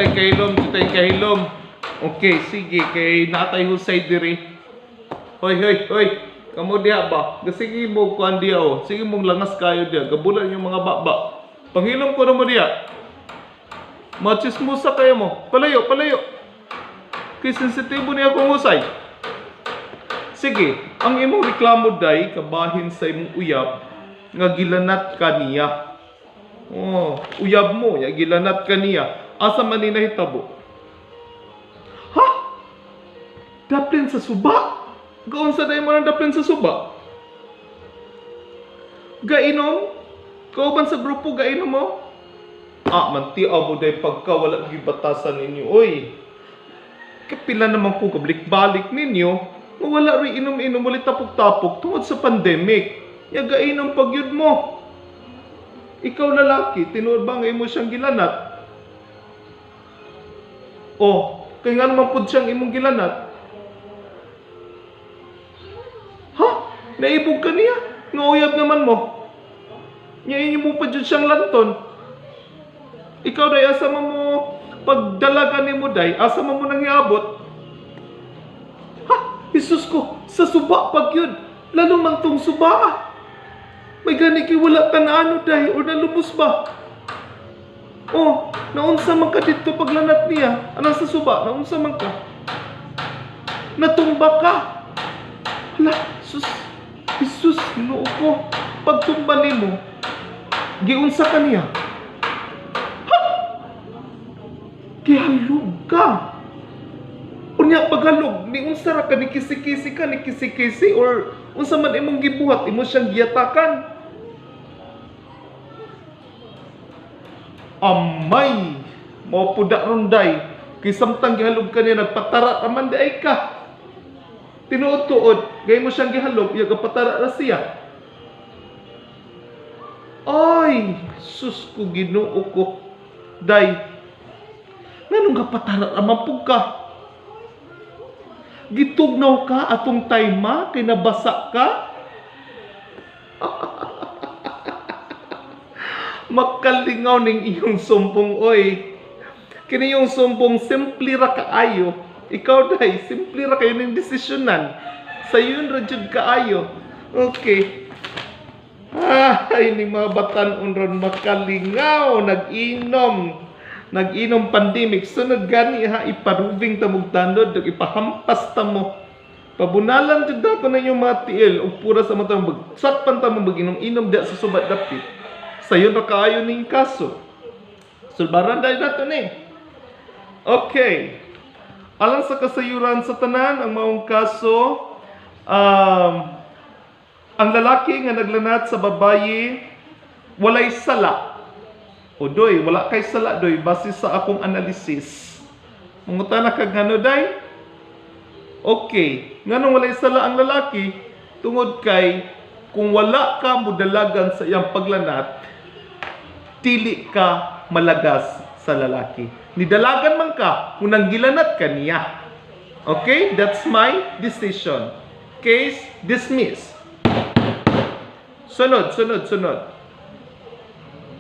tay kahilom, tay kahilom. Okay, sige, kay natay husay diri. Hoy. Kamu diha ba? Sige mo kuan diha oh. Sige mong langas kayo diha. Gabulan yung mga baba. Panghilom ko na mo diha. Machismusa kayo mo. Palayo. Kay sensitibo niya akong husay. Sige, ang imong reklamo day kabahin sa imong uyab nga gilanat ka niya. Oh, uyab mo, ya gilanat ka niya. Asa man ni nahitabo? Ha? Daplin sa suba? Gaon sa day mo ng daplin sa suba? Gainom? Kauban sa grupo gainom mo? Mantiaw mo day pagka wala gibatasan ninyo. Oy, kapila naman ko kablik-balik ninyo. Wala rin inom-inom ulit tapok-tapok tungod sa pandemic. Gainom pagyud mo. Ikaw lalaki, tinuod ba nga imo siyang gilanat? Oh, kaya nga naman po siyang imong gilanat. Ha? Naibog ka niya? Nga uyab naman mo. Ngayon mo pa dyan siyang lanton. Ikaw day, asa mo pagdalagan ni mo day, asa mo nang iabot? Ha? Jesus ko, sa suba pag yun. Lalo man tong suba. May gani kay wala ka na ano day, o nalubos ba? Oh, naunsa man ka dito paglanat niya. Anong sa suba? Naunsa man ka? Natumba ka. Hala, Jesus, noo ko. Pagtumba ni mo, giunsa ka niya. Ha? Gihalog ka. Unya paghalog, ni unsa ra ka ni kisi-kisi or unsa man imong gibuhat, imo siyang giyatakan. Amay, mo puda ronday, kay samtang gihalog ka niya, nagpatara naman day ka. Tinuod-tuod, gay mo siyang gihalog, iya patara na siya. Ay, sus ko Ginoo ko. Day, nganong kapatara naman po ka? Gitugnaw ka atong tayma, kay nabasa ka? Makalingaw ning iyong sumpong, oy. Kini yung sumpong simple ra kaayo. Ikaw day, simple ra kayo ning desisyonan. Sayon ra jud kaayo. Okay. Ay, ni mga batan-on ron makalingaw, nag-inom pandemic. Sunod gani ha, iparuving ta mong tanod, ipahampas ta mo. Pabunalan jud ako na yung mga tiil, o pura sa mga bagsakpan ta mo mag-inom-inom diya sa subat dapit. Sayo na kaayo ning kaso. Sulbaran dahil nato ni. Okay. Alang sa kasayuran sa tanan, ang maong kaso, ang lalaki nga naglanat sa babayi, walay sala. O doy, wala kay sala doy, base sa akong analysis. Mungutan na kag ngano day? Okay. Nganong walay sala ang lalaki, tungod kay, kung wala ka mudalagan sa iyang paglanat, dili ka malagas sa lalaki. Nidalagan man ka, kung nanggilanat ka niya. Okay? That's my decision. Case dismissed. Sunod.